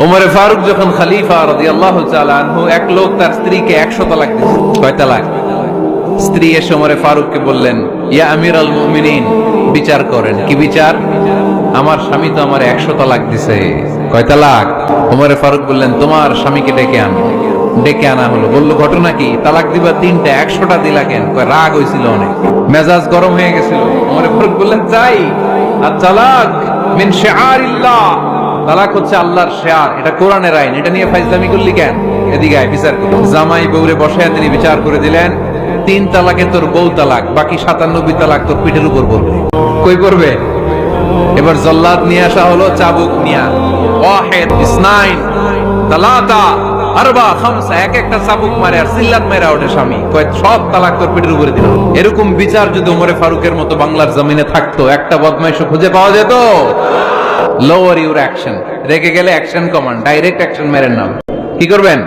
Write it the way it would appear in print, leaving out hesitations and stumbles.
ওমরে ফারুক যখন খলিফা রাদিয়াল্লাহু তাআলা আনহু, এক লোক তার স্ত্রীকে 100 তালাক দিয়েছে। কয় তালাক? স্ত্রী এসে ওমরে ফারুককে বললেন, ইয়া আমিরাল মুমিনিন, বিচার করেন। কি বিচার? আমার স্বামী তো আমার 100 তালাক দিছে। কয় তালাক? ওমরে ফারুক বললেন, তোমার স্বামীকে ডেকে আনো। ডেকে আনা হলো। বলল, ঘটনা কি? তালাক দিবা 3টা, 100টা দিলা কেন? কয় রাগ হয়েছিল অনেক, মেজাজ গরম হয়ে গেছিল। ওমরে ফারুক বললেন, যাই, আর তালাক মিন শিআরিল্লাহ, তালাক হচ্ছে আল্লাহর শিয়ার, এটা কোরআনের আইন, এটা নিয়ে ফাইজলামি করলি কেন? এদিকে আয়, বিচার কর। জামাই বউরে বসায় তিনি বিচার করে দিলেন, 3 তালাকে তোর বউ তালাক, বাকি 97 তালাক তোর পিঠের উপর পড়বে। কই পড়বে? এবার জল্লাদ নিয়ে আসা হলো, চাবুক নিয়া, ওয়াহিদ, ইসনাইন, তালাতা, আরবা, খামসা, এক একটা চাবুক মারে আর সিল্লাত মেরা ওঠে স্বামী। কয় সব তালাক তোর পিঠের উপরে দিল। এরকম বিচার যদি ওমরে ফারুকের মতো বাংলার জমিনে থাকতো, একটা বদমাইশও খুঁজে পাওয়া যেত? লোয়ার ইউর অ্যাকশন, রেগে গেলে অ্যাকশন কমান্ড, ডাইরেক্ট অ্যাকশন মেরেন নাম। কি করবেন?